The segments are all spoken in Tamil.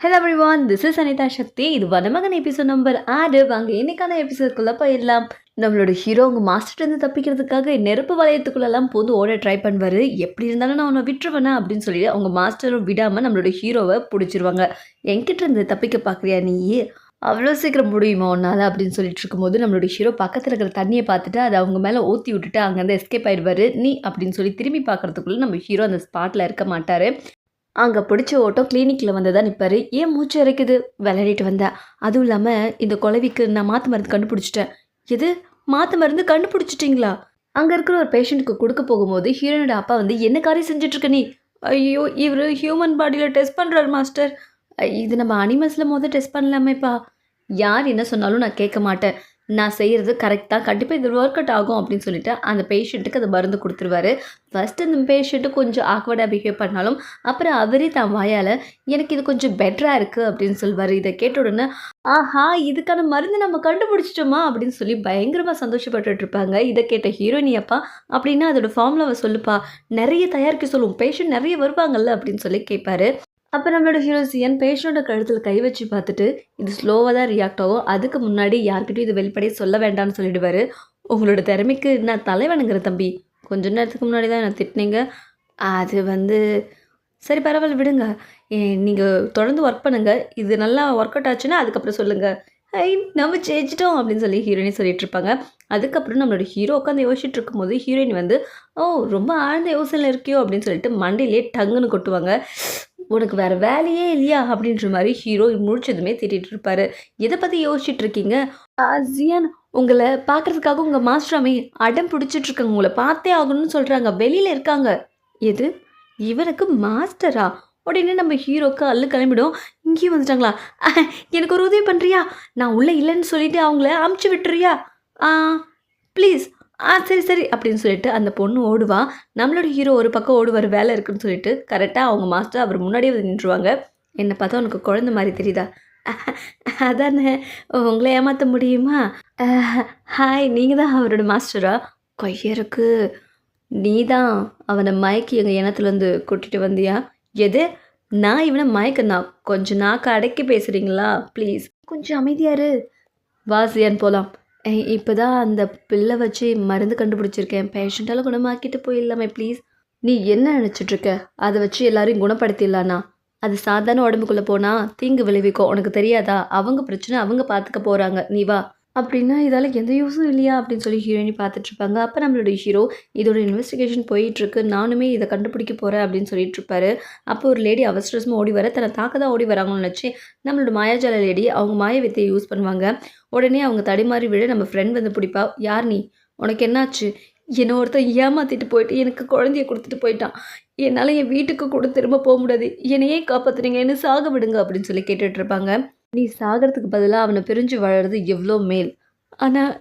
Hello everyone, this is Anitha Sakthi. இது வனமகன் எபிசோட் நம்பர் 6. வாங்க இன்னைக்கான எபிசோட்குள்ளே போயிடலாம். நம்மளோட ஹீரோ அவங்க மாஸ்டர்லேருந்து தப்பிக்கிறதுக்காக நெருப்பு வளையத்துக்குள்ளெல்லாம் போது ஓட ட்ரை பண்ணுவார். எப்படி இருந்தாலும் நான் உன்னை விட்டுருவேனா அப்படின்னு சொல்லிட்டு அவங்க மாஸ்டரும் விடாமல் நம்மளோட ஹீரோவை பிடிச்சிருவாங்க. என்கிட்ட இருந்து தப்பிக்க பார்க்குறியா நீ? அவ்வளோ சீக்கிரம் முடியுமா உன்னால் அப்படின்னு சொல்லிட்டு இருக்கும்போது நம்மளோட ஹீரோ பக்கத்தில் இருக்கிற தண்ணியை பார்த்துட்டு அதை அவங்க மேலே ஊற்றி விட்டுட்டு அங்கேருந்து எஸ்கேப் ஆயிடுவார். நீ அப்படின்னு சொல்லி திரும்பி பார்க்குறதுக்குள்ளே நம்ம ஹீரோ அந்த ஸ்பாட்டில் இருக்க மாட்டார். அங்கே பிடிச்ச ஓட்டம் கிளினிக்கில் வந்து தான் நிற்பார். ஏன் மூச்சு இறைக்குது விளையாடிட்டு வந்தேன். அதுவும் இல்லாமல் இந்த குழவிக்கு நான் மாற்று மருந்து கண்டுபிடிச்சிட்டேன். எது மாற்று மருந்து கண்டுபிடிச்சிட்டிங்களா? அங்கே இருக்கிற ஒரு பேஷண்ட்டுக்கு கொடுக்க போகும்போது ஹீரோனோட அப்பா வந்து என்ன காரியம் செஞ்சிட்ருக்க நீ? ஐயோ, இவர் ஹியூமன் பாடியில் டெஸ்ட் பண்ணுறாரு மாஸ்டர். இது நம்ம அனிமல்ஸில் டெஸ்ட் பண்ணலாமேப்பா. யார் என்ன சொன்னாலும் நான் கேட்க மாட்டேன். நான் செய்கிறது கரெக்ட் தான், கண்டிப்பாக இது ஒர்க் அவுட் ஆகும் அப்படின்னு சொல்லிட்டு அந்த பேஷண்ட்டுக்கு அந்த மருந்து கொடுத்துருவாரு. ஃபஸ்ட்டு அந்த பேஷண்ட்டு கொஞ்சம் ஆக்வர்டாக பிஹேவ் பண்ணாலும் அப்புறம் அவரே தான் வாயால் எனக்கு இது கொஞ்சம் பெட்டராக இருக்குது அப்படின்னு சொல்லுவார். இதை கேட்ட உடனே ஆஹா, இதுக்கான மருந்து நம்ம கண்டுபிடிச்சிட்டோமா அப்படின்னு சொல்லி பயங்கரமாக சந்தோஷப்பட்டுட்டு இருப்பாங்க. இதை கேட்ட ஹீரோயினி அப்பா அப்படின்னா அதோட ஃபார்முலாவை சொல்லுப்பா, நிறைய தயாரிக்க சொல்லுவோம், பேஷண்ட் நிறைய வருவாங்கல்ல அப்படின்னு சொல்லி கேட்பாரு. அப்போ நம்மளோட ஹீரோ சியன் பேஷண்ட்டோட கழுத்தில் கை வச்சு பார்த்துட்டு இது ஸ்லோவாக தான் ரியாக்ட் ஆகும், அதுக்கு முன்னாடி யார்கிட்டையும் இது வெளிப்படையே சொல்ல வேண்டாம்னு சொல்லிடுவார். உங்களோட திறமைக்கு நான் தலைவனுங்கிற தம்பி, கொஞ்ச நேரத்துக்கு முன்னாடி தான் நான் திட்டினீங்க. அது வந்து சரி பரவாயில்ல விடுங்க, நீங்கள் தொடர்ந்து ஒர்க் பண்ணுங்கள், இது நல்லா ஒர்க் அவுட் ஆச்சுன்னா அதுக்கப்புறம் சொல்லுங்கள். ஐ நம்ம ஜெயிச்சிட்டோம் அப்படின்னு சொல்லி ஹீரோயினி சொல்லிட்டு இருப்பாங்க. அதுக்கப்புறம் நம்மளோட ஹீரோ உட்காந்து யோசிச்சுட்டு இருக்கும்போது ஹீரோயின் வந்து ஓ ரொம்ப ஆழ்ந்த யோசனையில் இருக்கியோ அப்படின்னு சொல்லிட்டு மண்டையிலே டங்குன்னு கொட்டுவாங்க. உனக்கு வேறு வேலையே இல்லையா அப்படின்ற மாதிரி ஹீரோ முடிச்சதுமே திட்டிகிட்டு இருப்பாரு. எதை பற்றி யோசிச்சுட்டு இருக்கீங்க? ஜியான் உங்களை பார்க்குறதுக்காக உங்கள் மாஸ்டராமே அடம் பிடிச்சிட்ருக்காங்க, உங்களை பார்த்தே ஆகணும்னு சொல்கிறாங்க, வெளியில் இருக்காங்க. எது இவனுக்கு மாஸ்டரா? உடனே நம்ம ஹீரோக்கு அல்லு கிளம்பிடும். இங்கேயும் வந்துட்டாங்களா? எனக்கு ஒரு உதவி பண்ணுறியா? நான் உள்ளே இல்லைன்னு சொல்லிட்டு அவங்கள அமுச்சு விட்டுறியா? ப்ளீஸ். சரி சரி அப்படின்னு சொல்லிட்டு அந்த பொண்ணு ஓடுவா. நம்மளோட ஹீரோ ஒரு பக்கம் ஓடுவார், வேலை இருக்குன்னு சொல்லிட்டு. கரெக்டாக அவங்க மாஸ்டர் அவர் முன்னாடியே வந்து நின்றுவாங்க. என்னை பார்த்தா உனக்கு குழந்தை மாதிரி தெரியுதா? அதானே, உங்களை ஏமாற்ற முடியுமா? ஹாய், நீங்கள் தான் அவரோட மாஸ்டரா? கொய்யருக்கு நீ தான் அவனை மயக்கி எங்கள் இனத்துலேருந்து கூட்டிகிட்டு வந்தியா? எது? நான் இவனை மயக்கண்ணா? கொஞ்சம் நாக்கு அடக்கி பேசுகிறீங்களா ப்ளீஸ்? கொஞ்சம் அமைதியாரு. வாசியான்னு போகலாம். இப்போ தான் அந்த பில்லை வச்சு மருந்து கண்டுபிடிச்சிருக்கேன், பேஷண்ட்டால் குணமாக்கிட்டு போயிடலாமே ப்ளீஸ். நீ என்ன நினச்சிட்ருக்க? அதை வச்சு எல்லாரையும் குணப்படுத்திடலான்னா? அது சாதாரண உடம்புக்குள்ளே போனால் தீங்கு விளைவிக்கும், உனக்கு தெரியாதா? அவங்க பிரச்சனை அவங்க பார்த்துக்க போகிறாங்க, நீ வா. அப்படின்னா இதால் எந்த யூஸும் இல்லையா அப்படின்னு சொல்லி ஹீரோயினி பார்த்துட்ருப்பாங்க. அப்போ நம்மளுடைய ஹீரோ இதோட இன்வெஸ்டிகேஷன் போயிட்டுருக்கு, நானுமே இதை கண்டுபிடிக்க போகிறேன் அப்படின்னு சொல்லிட்டு இருப்பாரு. அப்போ ஒரு லேடி அவசரமாக ஓடி வர தன்னை தாக்க தான் ஓடி வராங்கன்னு நினச்சி நம்மளோட மாயாஜால லேடி அவங்க மாய வித்தையை யூஸ் பண்ணுவாங்க. உடனே அவங்க தடிமாறி விட நம்ம ஃப்ரெண்ட் வந்து பிடிப்பா. யார் நீ? உனக்கு என்னாச்சு? என்னை ஒருத்தன் ஏமாற்றிட்டு போயிட்டு எனக்கு குழந்தைய கொடுத்துட்டு போயிட்டான், என்னால் என் வீட்டுக்கு கூட திரும்ப போக முடியாது, என்னையே காப்பாற்றுறீங்க, என்ன சாக விடுங்க அப்படின்னு சொல்லி கேட்டுட்ருப்பாங்க. நீ சாகிறதுக்கு பதிலாக அவனை பிரிஞ்சு வாழறது எவ்வளோ மேல், ஆனால்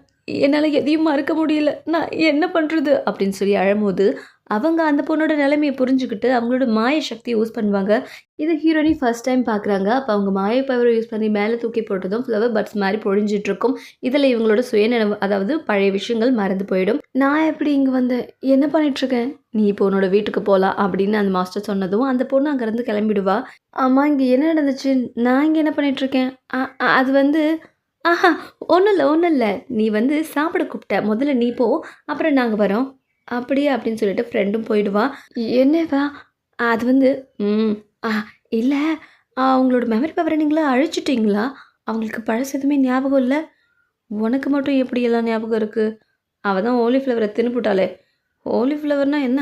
என்னால் எதையும் மறக்க முடியல, நான் என்ன பண்ணுறது அப்படின்னு சொல்லி அழும்போது அவங்க அந்த பொண்ணோட நிலைமையை புரிஞ்சுக்கிட்டு அவங்களோட மாய சக்தியை யூஸ் பண்ணுவாங்க. இது ஹீரோயினி ஃபர்ஸ்ட் டைம் பார்க்குறாங்க. அப்போ அவங்க மாய பவரை யூஸ் பண்ணி மேலே தூக்கி போட்டதும் ஃப்ளவர் பட்ஸ் மாதிரி பொழிஞ்சிட்ருக்கும். இதில் இவங்களோட சுயநினைவு, அதாவது பழைய விஷயங்கள் மறந்து போயிடும். நான் எப்படி இங்கே வந்தேன், என்ன பண்ணிகிட்ருக்கேன்? நீ இப்போ உன்னோட வீட்டுக்கு போகலாம் அப்படின்னு அந்த மாஸ்டர் சொன்னதும் அந்த பொண்ணு அங்கேருந்து கிளம்பிடுவா. ஆமாம், இங்கே என்ன நடந்துச்சு? நான் இங்கே என்ன பண்ணிகிட்ருக்கேன்? அது வந்து ஒன்றும் இல்லை, நீ வந்து சாப்பிட கூப்பிட்ட, முதல்ல நீ போ, அப்புறம் நாங்கள் வரோம். அப்படியே அப்படின்னு சொல்லிட்டு ஃப்ரெண்டும் போயிடுவா. என்னவா? அது வந்து இல்லை, அவங்களோட மெமரி பவரை நீங்களா அழிச்சிட்டிங்களா? அவங்களுக்கு பழசு எதுவுமே ஞாபகம் இல்லை, உனக்கு மட்டும் எப்படி எல்லாம் ஞாபகம் இருக்குது? அவள் தான் ஹோலி ஃப்ளவரை தின்னுபுட்டாளே. ஹோலி ஃப்ளவர்னால் என்ன?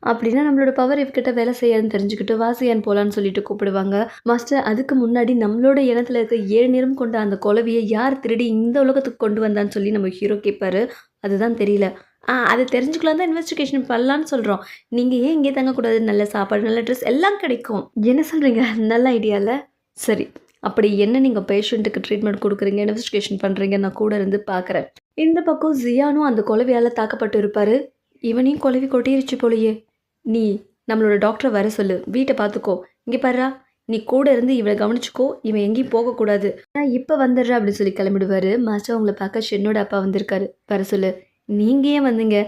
அப்படின்னா நம்மளோட பவர் இவக்கிட்ட வேலை செய்யாதுன்னு தெரிஞ்சுக்கிட்டு வாசியான் போகலான்னு சொல்லிட்டு கூப்பிடுவாங்க. மாஸ்டர், அதுக்கு முன்னாடி நம்மளோட இனத்தில் இருக்க 7 நிறம் கொண்ட அந்த குலவியை யார் திருடி இந்த உலகத்துக்கு கொண்டு வந்தான்னு சொல்லி நம்ம ஹீரோ கேட்பாரு. அதுதான் தெரியல. அதை தெரிஞ்சுக்கலாம் தான் இன்வெஸ்டிகேஷன் பண்ணலான்னு சொல்கிறோம். நீங்கள் ஏன் இங்கே தங்கக்கூடாது? நல்ல சாப்பாடு, நல்ல ட்ரெஸ் எல்லாம் கிடைக்கும். என்ன சொல்கிறீங்க? நல்ல ஐடியாவில். சரி, அப்படி என்ன நீங்கள் பேஷண்ட்டுக்கு ட்ரீட்மெண்ட் கொடுக்குறீங்க, இன்வெஸ்டிகேஷன் பண்ணுறீங்க, நான் கூட இருந்து பார்க்குறேன். இந்த பக்கம் ஜியானும் அந்த குலவியால் தாக்கப்பட்டு இருப்பார். இவனையும் குலவி கொட்டிருச்சு போலையே. நீ நம்மளோட டாக்டரை வர சொல்லு, வீட்டை பார்த்துக்கோ. இங்கே பாரு, நீ கூட இருந்து இவளை கவனிச்சுக்கோ, இவன் எங்கேயும் போகக்கூடாது. நான் இப்போ வந்துடுறேன் அப்படின்னு சொல்லி கிளம்பிடுவார். மாஸ்டர் உங்களை பார்க்க ஷென்னோட அப்பா வந்திருக்காரு, வர சொல்லு. நீங்கள் ஏன் வந்தீங்க?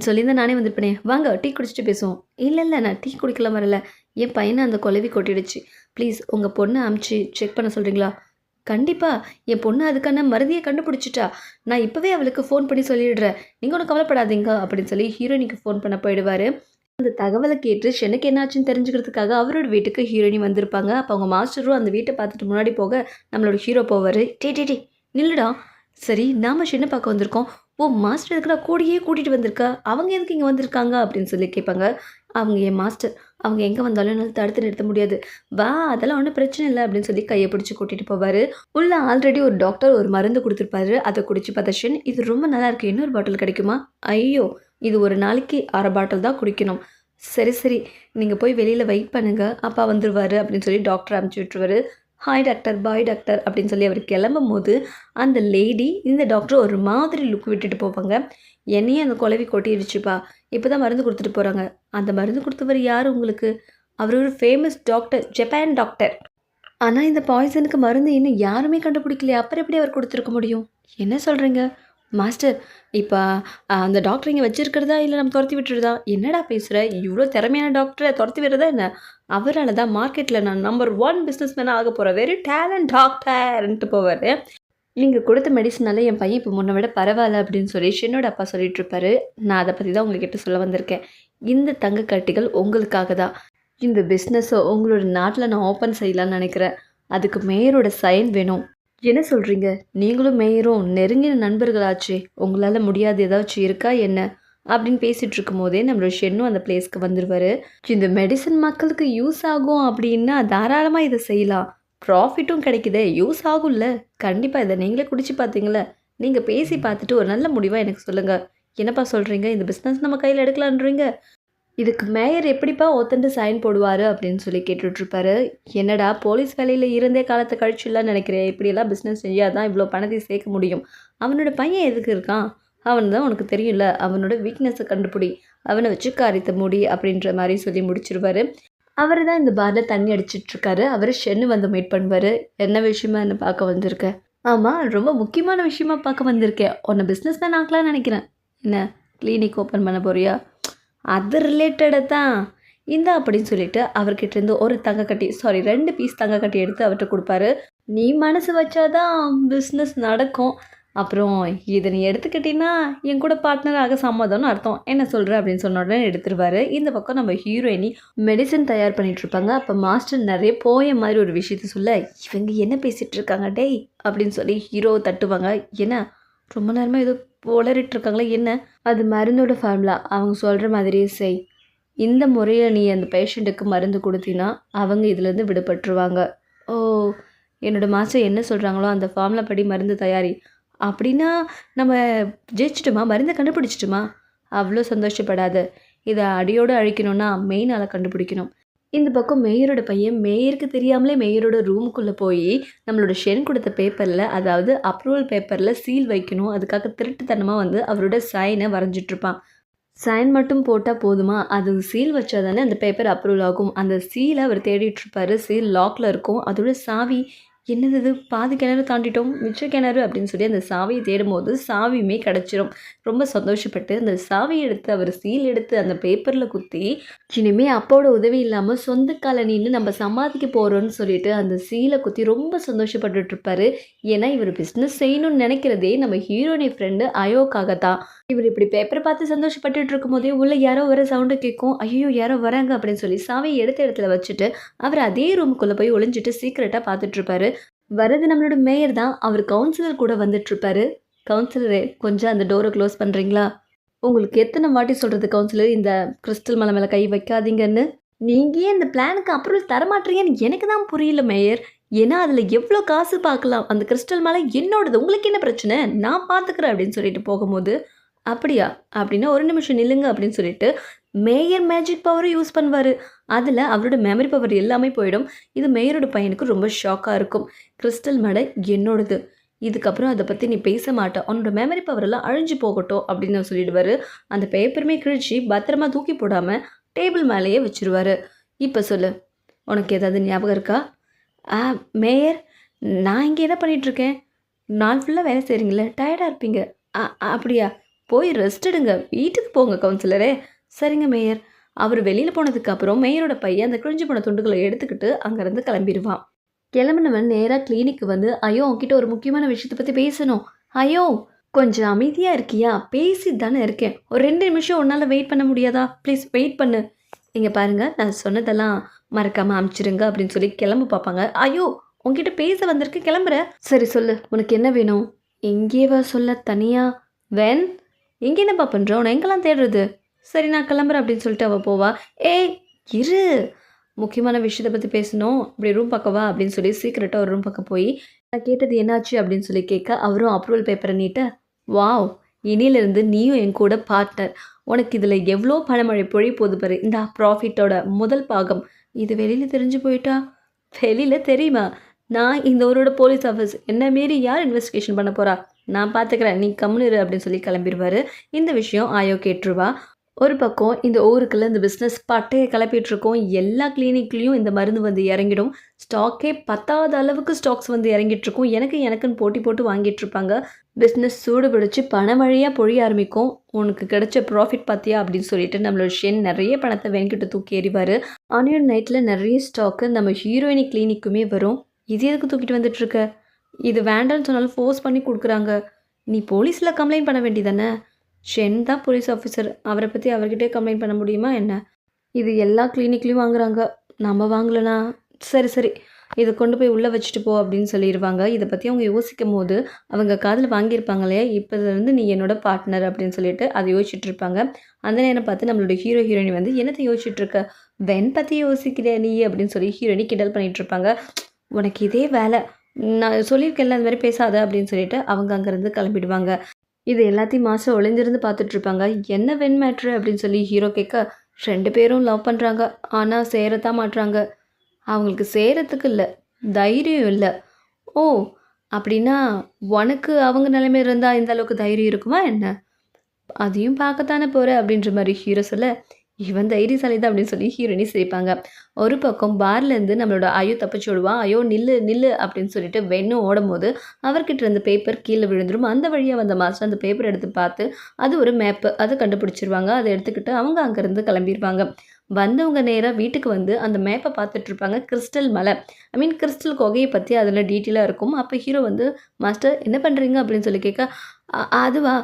சொல்லியிருந்தா நானே வந்துருப்பேனே, வாங்க டீ குடிச்சிட்டு பேசுவோம். இல்லை நான் டீ குடிக்கலாம் வரல, என் பையனை அந்த குழவி கொட்டிடுச்சு. ப்ளீஸ் உங்கள் பொண்ணை அமுச்சு செக் பண்ண சொல்கிறீங்களா? கண்டிப்பா. என் பொண்ணு அதுக்கான மருந்தையே கண்டுபிடிச்சிட்டா. நான் இப்பவே அவளுக்கு ஃபோன் பண்ணி சொல்லிடுறேன். நீங்க ஒண்ணும் கவலைப்படாதீங்க அப்படின்னு சொல்லி ஹீரோயினிக்கு ஃபோன் பண்ண போயிடுவாரு. அந்த தகவல கேட்டு ஷெனுக்கு என்னாச்சுன்னு தெரிஞ்சுக்கிறதுக்காக அவரோட வீட்டுக்கு ஹீரோயினி வந்திருப்பாங்க. அப்ப அவங்க மாஸ்டரும் அந்த வீட்ட பார்த்துட்டு முன்னாடி போக, நம்மளோட ஹீரோ போவாரு. டேய் நில்லுடா. சரி நாம ஷென பார்க்க வந்திருக்கோம். ஓ! மாஸ்டர் எதுக்குடா கூடயே கூட்டிட்டு வந்திருக்க? அவங்க எதுக்கு இங்க வந்திருக்காங்க? அப்படின்னு சொல்லி கேட்பாங்க. அவங்க என் மாஸ்டர். அவங்க எங்க வந்தாலும் என்னால தடுத்து நிறுத்த முடியாது. வா அதெல்லாம் ஒண்ணும் பிரச்சனை இல்ல அப்படின்னு சொல்லி கைய பிடிச்சு கூட்டிட்டு போவாரு. உள்ள ஆல்ரெடி ஒரு டாக்டர் ஒரு மருந்து குடுத்துருப்பாரு. அத குடிச்சு பார்த்த ஷென், இது ரொம்ப நல்லா இருக்கு. இன்னொரு பாட்டில் கிடைக்குமா? ஐயோ! இது ஒரு நாளைக்கு 1/2 பாட்டில் தான் குடிக்கணும். சரி. நீங்க போய் வெளியில வெயிட் பண்ணுங்க. அப்பா வந்துருவாரு அப்படின்னு சொல்லி டாக்டர் அனுப்பிச்சு விட்டுருவாரு. ஹாய் டாக்டர், பாய் டாக்டர் அப்படின்னு சொல்லி அவர் கிளம்பும்போது, அந்த லேடி இந்த டாக்டர் ஒரு மாதிரி லுக் விட்டுட்டு போவாங்க. என்னையும் அந்த குழவி கொட்டிருச்சுப்பா. இப்பதான் மருந்து குடுத்துட்டு போறாங்க. அந்த மருந்து குடுத்தவர் யாரு உங்களுக்கு? அவரு ஒரு ஃபேமஸ் டாக்டர். Japan doctor. ஆனா, இந்த பாய்சனுக்கு மருந்து இன்னும் யாருமே கண்டுபிடிக்கலையே. அப்புறம் எப்படி அவர் குடுத்துருக்க முடியும்? என்ன சொல்றீங்க? மாஸ்டர், இப்ப அந்த டாக்டர் இங்க வச்சிருக்கிறதா? இல்ல நம்ம தொரத்தி விட்டுறதா? என்னடா பேசுற? இவ்ளோ திறமையான டாக்டர தொரத்தி விடுறதா என்ன? அவரால தான் மார்க்கெட்ல நான் நம்பர் 1 பிசினஸ் மேனா ஆகப் போறேன். வெரி டேலண்ட் டாக்டர்ன்ட்டு போவாரு. நீங்க குடுத்த மெடிசினால என் பையன் இப்ப முன்ன விட பரவால்ல அப்படின்னு சொல்லி ஷென்னோட அப்பா சொல்லிட்டு இருப்பாரு. நான் அத பத்தி தான் உங்ககிட்ட சொல்ல வந்திருக்கேன். இந்த தங்க கட்டிகள் உங்களுக்காக தான். இந்த பிசினஸ உங்களோட நாட்ல நான் ஓப்பன் செய்யலாம்னு நெனைக்கிறேன். அதுக்கு மேயரோட சைன் வேணும். என்ன சொல்றீங்க? நீங்களும் மேயரும் நெருங்கின நண்பர்களாச்சே! உங்களால முடியாது ஏதாச்சும் இருக்கா என்ன? அப்படின்னு பேசிட்டு இருக்கும்போதே நம்மளோட ஷென்னும் அந்த பிளேஸ்க்கு வந்துருவாரு. இந்த மெடிசின் மக்களுக்கு யூஸ் ஆகும் அப்படின்னா தாராளமா இத செய்யலாம். ப்ராஃபிட்டும் கிடைக்குதே! யூஸ் ஆகும்ல. கண்டிப்பா இத நீங்களே குடிச்சு பார்த்தீங்கள்ல. நீங்க பேசி பார்த்துட்டு ஒரு நல்ல முடிவா எனக்கு சொல்லுங்க. என்னப்பா சொல்றீங்க? இந்த பிசினஸ் நம்ம கையில எடுக்கலான்றீங்க? இதுக்கு மேயர் எப்படிப்பா ஒத்துண்டு சைன் போடுவாரு அப்படின்னு சொல்லி கேட்டுட்ருப்பாரு. என்னடா போலீஸ் வேலையில் இருந்தே காலத்தை கழிச்சுலாம் நினைக்கிறேன். இப்படியெல்லாம் பிஸ்னஸ் செஞ்சால் தான் இவ்வளோ பணத்தை சேர்க்க முடியும். அவனோட பையன் எதுக்கு இருக்கான்? அவன் தான் உனக்கு தெரியும்ல. அவனோட வீக்னஸை கண்டுபிடி. அவனை வச்சு காரியத்தை முடி அப்படின்ற மாதிரி சொல்லி முடிச்சிருவாரு. அவர் தான் இந்த பாரில் தண்ணி அடிச்சிட்ருக்காரு. அவர் ஷென்னு வந்து மீட் பண்ணுவார். என்ன விஷயமா என்ன பார்க்க வந்திருக்க? ஆமாம், ரொம்ப முக்கியமான விஷயமா பார்க்க வந்திருக்கேன். உன்னை பிஸ்னஸ் மேன் ஆக்கலாம்னு நினைக்கிறேன். என்ன கிளினிக் ஓப்பன் பண்ண போறியா? அது ரிலேட்டடா தான். இந்தா அப்படின்னு சொல்லிட்டு அவர்கிட்டேருந்து ஒரு தங்கக்கட்டி 2 பீஸ் தங்கக்கட்டி எடுத்து அவர்ட்ட குடுப்பாரு. நீ மனசு வச்சா தான் பிஸ்னஸ் நடக்கும். அப்புறம் இத நீ எடுத்துக்கிட்டீன்னா, என் கூட பார்ட்னர் ஆக சம்மதம்னு அர்த்தம். என்ன சொல்ற? அப்படின்னு சொன்ன உடனே எடுத்துருவாரு. இந்த பக்கம் நம்ம ஹீரோயினி மெடிசின் தயார் பண்ணிட்டுருப்பாங்க. அப்போ மாஸ்டர் நெறைய போயம் மாதிரி ஒரு விஷயத்த சொல்ல, இவங்க என்ன பேசிட்டு இருக்காங்க டேய்! அப்படின்னு சொல்லி ஹீரோவ தட்டுவாங்க. என்ன ரொம்ப நேரமா ஏதோ உளறிட்டு இருக்காங்களே என்ன? அது மருந்தோட ஃபார்முலா. அவங்க சொல்ற மாதிரியே செய். இந்த முறையில நீ அந்த பேஷண்ட்டுக்கு மருந்து குடுத்தீன்னா, அவங்க இதுலேருந்து விடுபட்டுருவாங்க. ஓ! என்னோட மாஸ்டர் என்ன சொல்றாங்களோ அந்த ஃபார்முலா படி மருந்து தயாரி. அப்படின்னா நம்ம ஜெயிச்சுட்டோமா? மருந்த கண்டுபிடிச்சிட்டோமா? அவ்ளோ சந்தோஷப்படாத. இத அடியோட அழிக்கணும்னா மெயின் ஆள கண்டுபிடிக்கணும். இந்த பக்கம் மேயரோட பையன் மேயருக்கு தெரியாமலே மேயரோட ரூமுக்குள்ளே போய் நம்மளோட ஷென் கொடுத்த பேப்பரில், அதாவது அப்ரூவல் பேப்பரில் சீல் வைக்கணும். அதுக்காக திருட்டுத்தனமாக வந்து அவரோட சைனை வரைஞ்சிட்ருப்பான். சைன் மட்டும் போட்டால் போதுமா? அது சீல் வச்சா தானே அந்த பேப்பர் அப்ரூவல் ஆகும். அந்த சீலை அவர் தேடிட்டுருப்பாரு. சீல் லாக்கில் இருக்கும். அதோட சாவி என்னது இது? பாதி கிணறு தாண்டிட்டோம். மிச்ச கிணறு அப்படின்னு சொல்லி அந்த சாவியை தேடும்போது சாவியுமே கிடச்சிரும். ரொம்ப சந்தோஷப்பட்டு அந்த சாவியை எடுத்து அவர் சீல் எடுத்து அந்த பேப்பரில் குத்தி, இனிமே அப்பாவோட உதவி இல்லாமல் சொந்த கால நின்று நம்ம சம்பாதிக்க போகிறோன்னு சொல்லிட்டு அந்த சீலை குத்தி ரொம்ப சந்தோஷப்பட்டுட்டு இருப்பாரு. ஏன்னா இவர் பிஸ்னஸ் செய்யணும்னு நினைக்கிறதே நம்ம ஹீரோனி ஃப்ரெண்டு அயோக்காக தான். இவர் இப்படி பேப்பரை பார்த்து சந்தோஷப்பட்டுட்டு இருக்கும்போதே உள்ள யாரோ வர சவுண்டு கேட்கும். ஐயோ யாரோ வராங்க அப்படின்னு சொல்லி சாவியை எடுத்த இடத்துல வச்சுட்டு அவர் அதே ரூமுக்குள்ளே போய் ஒளிஞ்சிட்டு சீக்கிரட்டாக பார்த்துட்டு இருப்பாரு. வரது நம்மளோட மேயர் தான். அவர் கவுன்சிலர் கூட வந்துட்டுருப்பாரு. கவுன்சிலரே கொஞ்சம் அந்த டோரை க்ளோஸ் பண்ணுறீங்களா? உங்களுக்கு எத்தனை வாட்டி சொல்கிறது கவுன்சிலர் இந்த கிறிஸ்டல் மலை மேலே கை வைக்காதீங்கன்னு? நீங்கள் ஏன் இந்த பிளானுக்கு அப்ரூவல் தரமாட்டீங்கன்னு எனக்கு தான் புரியல மேயர். ஏன்னா அதில் எவ்வளோ காசு பார்க்கலாம். அந்த கிறிஸ்டல் மலை என்னோடது. உங்களுக்கு என்ன பிரச்சனை? நான் பார்த்துக்கிறேன் அப்படின்னு சொல்லிட்டு போகும்போது, அப்படியா? அப்படின்னா ஒரு நிமிஷம் நில்லுங்க அப்படின்னு சொல்லிட்டு மேயர் மேஜிக் பவரை யூஸ் பண்ணுவார். அதில் அவரோட மெமரி பவர் எல்லாமே போயிடும். இது மேயரோட பையனுக்கு ரொம்ப ஷாக்காக இருக்கும். கிறிஸ்டல் மலை என்னோடது. இதுக்கப்புறம் அதை பற்றி நீ பேச மாட்ட. உன்னோட மெமரி பவரெல்லாம் அழிஞ்சு போகட்டும் அப்படின்னு சொல்லிடுவார். அந்த பேப்பருமே கிழிச்சு பத்திரமா தூக்கி போடாமல் டேபிள் மேலேயே வச்சுருவார். இப்போ சொல்லு, உனக்கு ஏதாவது ஞாபகம் இருக்கா? ஆ மேயர், நான் இங்கே என்ன பண்ணிகிட்ருக்கேன்? நாள் ஃபுல்லாக வேலை செய்கிறீங்களே, டயர்டாக இருப்பீங்க. அப்படியா? போய் ரெஸ்ட் எடுங்க. வீட்டுக்கு போங்க கவுன்சிலரே. சரிங்க மேயர். அவர் வெளியில் போனதுக்கப்புறம் மேயரோட பையன் அந்த கிழிஞ்சு போன துண்டுகளை எடுத்துக்கிட்டு அங்கேருந்து கிளம்பிடுவான். கிளம்புனவன் நேராக கிளினிக்கு வந்து, ஐயோ உன்கிட்ட ஒரு முக்கியமான விஷயத்தை பற்றி பேசணும். ஐயோ கொஞ்சம் அமைதியாக இருக்கியா? பேசிட்டு தானே இருக்கேன். ஒரு 2 நிமிஷம் உன்னால் வெயிட் பண்ண முடியாதா? ப்ளீஸ் வெயிட் பண்ணு. இங்கே பாருங்கள், நான் சொன்னதெல்லாம் மறக்காமல் அனுப்பிச்சிடுங்க அப்படின்னு சொல்லி கிளம்ப பார்ப்பாங்க. ஐயோ உன்கிட்ட பேச வந்திருக்கு, கிளம்புற. சரி சொல்லு, உனக்கு என்ன வேணும்? எங்கேவா சொல்ல தனியாக? வேன் எங்கே என்னப்பா பண்ணுற? உன்னை எங்கெல்லாம் தேடுறது? சரி நான் கிளம்புறேன் அப்படின்னு சொல்லிட்டு அவள் போவா. ஏய் இரு, முக்கியமான விஷயத்தை பற்றி பேசணும், இப்படி ரூம் பார்க்கவா அப்படின்னு சொல்லி சீக்கிரட்டாக ஒரு ரூம் பக்கம் போய் நான் கேட்டது என்னாச்சு அப்படின்னு சொல்லி கேட்க அவரும் அப்ரூவல் பேப்பரை நீட்ட, வாவ் இனியிலிருந்து நீயும் என் கூட பார்ட்னர், உனக்கு இதில் எவ்வளோ பணமழை பொழி போது பாரு, இந்த ப்ராஃபிட்டோட முதல் பாகம். இது வெளியில் தெரிஞ்சு போயிட்டா? வெளியில் தெரியுமா? நான் இந்த ஊரோட போலீஸ் ஆஃபீஸ், என்ன மீறி யார் இன்வெஸ்டிகேஷன் பண்ண போகிறா? நான் பார்த்துக்கிறேன், நீ கம்முனிரு அப்படின்னு சொல்லி கிளம்பிடுவார். இந்த விஷயம் ஆயோ கேட்டுருவா. ஒரு பக்கம் இந்த ஊருக்குள்ள இந்த பிஸ்னஸ் பட்டையை கிளப்பிட்டுருக்கோம். எல்லா கிளினிக்லேயும் இந்த மருந்து வந்து இறங்கிடும். ஸ்டாக்கே பத்தாத அளவுக்கு ஸ்டாக்ஸ் வந்து இறங்கிட்டுருக்கும். எனக்குன்னு போட்டி போட்டு வாங்கிட்டுருப்பாங்க. பிஸ்னஸ் சூடு பிடிச்சி பண வழியாக பொழிய ஆரம்பிக்கும். உனக்கு கிடைச்ச ப்ராஃபிட் பார்த்தியா அப்படின்னு சொல்லிட்டு நம்மளோட ஷென் நிறைய பணத்தை வெங்கிட்டு தூக்கி எறிவார். ஆனியன் நைட்டில் நிறைய ஸ்டாக்கு நம்ம ஹீரோயினி கிளினிக்குமே வரும். இது எதுக்கு தூக்கிட்டு வந்துட்டுருக்க? இது வேண்டான்னு சொன்னாலும் ஃபோர்ஸ் பண்ணி கொடுக்குறாங்க. நீ போலீஸில் கம்ப்ளைண்ட் பண்ண வேண்டியதானே? ஷென் தான் போலீஸ் ஆஃபீஸர், அவரை பற்றி அவர்கிட்டே கம்ப்ளைண்ட் பண்ண முடியுமா என்ன? இது எல்லா கிளினிக்லேயும் வாங்குறாங்க, நம்ம வாங்கலனா? சரி இதை கொண்டு போய் உள்ளே வச்சுட்டு போ அப்படின்னு சொல்லிடுவாங்க. இதை பற்றி அவங்க யோசிக்கும் போது அவங்க காதில் வாங்கியிருப்பாங்க இல்லையா, இப்போதுலேருந்து நீ என்னோட பார்ட்னர் அப்படின்னு சொல்லிட்டு அதை யோசிச்சுட்டு இருப்பாங்க. அந்த நேரம் பார்த்து நம்மளோட ஹீரோயினி வந்து என்னத்தை யோசிச்சுட்டு இருக்க, வென் பற்றி யோசிக்கிறேன் நீ அப்படின்னு சொல்லி ஹீரோயினி கிண்டல் பண்ணிகிட்டு இருப்பாங்க. உனக்கு இதே வேலை, நான் சொல்லியிருக்கேன்ல அந்த மாதிரி பேசாத அப்படின்னு சொல்லிட்டு அவங்க அங்கேருந்து கிளம்பிடுவாங்க. இது எல்லாத்தையும் மாஸ்டர் ஒளிஞ்சிருந்து பார்த்துட்ருப்பாங்க. என்ன வென் மேட்ரு அப்படின்னு சொல்லி ஹீரோ கேட்க, 2 பேரும் லவ் பண்ணுறாங்க, ஆனால் சேரத்தான் மாட்டுறாங்க. அவங்களுக்கு சேரத்துக்கு இல்லை, தைரியம் இல்லை. ஓ அப்படின்னா உனக்கு அவங்க நிலைமை இருந்தால் இந்த அளவுக்கு தைரியம் இருக்குமா என்ன? அதையும் பார்க்கத்தானே போகிற அப்படின்ற மாதிரி ஹீரோ சொல்ல, இவன் தைரியசாலி தான் அப்படின்னு சொல்லி ஹீரோயினி சிரிப்பாங்க. ஒரு பக்கம் பார்லேருந்து நம்மளோட ஐயோ தப்பிச்சு விடுவான். ஐயோ நில்லு அப்படின்னு சொல்லிட்டு வென்னும் ஓடும் போது அவர்கிட்ட இருந்த பேப்பர் கீழே விழுந்துடும். அந்த வழியாக வந்த மாஸ்டர் அந்த பேப்பர் எடுத்து பார்த்து அது ஒரு மேப்பு, அதை கண்டுபிடிச்சிருவாங்க. அதை எடுத்துக்கிட்டு அவங்க அங்கேருந்து கிளம்பிடுவாங்க. வந்தவங்க நேராக வீட்டுக்கு வந்து அந்த மேப்பை பார்த்துட்ருப்பாங்க. கிறிஸ்டல் மலை, கிறிஸ்டல் குகையை பற்றி அதில் டீட்டெயிலாக இருக்கும். அப்போ ஹீரோ வந்து, மாஸ்டர் என்ன பண்ணுறீங்க அப்படின்னு சொல்லி கேட்க, அதுவா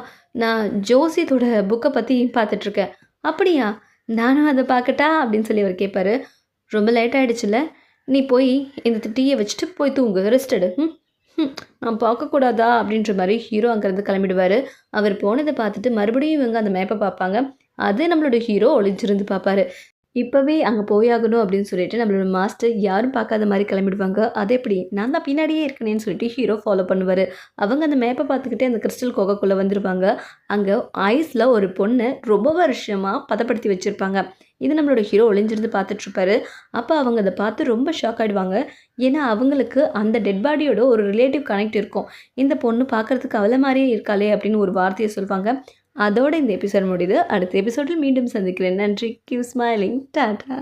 நான் ஜோசியத்தோட புக்கை பற்றி பார்த்துட்ருக்கேன். அப்படியா, நானும் அதை பார்க்கட்டா அப்படின்னு சொல்லி அவர் கேட்பாரு. ரொம்ப லேட் ஆகிடுச்சுல, நீ போய் இந்த டீயை வச்சுட்டு போய் தூங்கு, ரெஸ்ட் எடு. நான் பார்க்கக்கூடாதா அப்படின்ற மாதிரி ஹீரோ அங்கேருந்து கிளம்பிடுவார். அவர் போனதை பார்த்துட்டு மறுபடியும் இவங்க அந்த மேப்பை பார்ப்பாங்க. அது நம்மளோட ஹீரோ ஒளிஞ்சிருந்து பார்ப்பாரு. இப்போவே அங்கே போயாகணும் அப்படின்னு சொல்லிட்டு நம்மளோட மாஸ்டர் யாரும் பார்க்காத மாதிரி கிளம்பிடுவாங்க. அது எப்படி, நான் தான் பின்னாடியே இருக்கனேன்னு சொல்லிட்டு ஹீரோ ஃபாலோ பண்ணுவார். அவங்க அந்த மேப்பை பார்த்துக்கிட்டே அந்த கிறிஸ்டல் கோகைக்குள்ளே வந்துடுவாங்க. அங்கே ஐஸில் ஒரு பொண்ணை ரொம்ப வருஷமாக பதப்படுத்தி வச்சுருப்பாங்க. இது நம்மளோட ஹீரோ ஒளிஞ்சிருந்து பார்த்துட்ருப்பாரு. அப்போ அவங்க அதை பார்த்து ரொம்ப ஷாக் ஆகிடுவாங்க. ஏன்னா அவங்களுக்கு அந்த டெட் பாடியோட ஒரு ரிலேட்டிவ் கனெக்ட் இருக்கும். இந்த பொண்ணு பார்க்குறதுக்கு அவளை மாதிரியே இருக்காளே அப்படின்னு ஒரு வார்த்தையை சொல்லுவாங்க. அதோட இந்த எபிசோட் முடியுது. அடுத்த எபிசோடில் மீண்டும் சந்திக்கிறேன். நன்றி. Keep smiling. டாடா.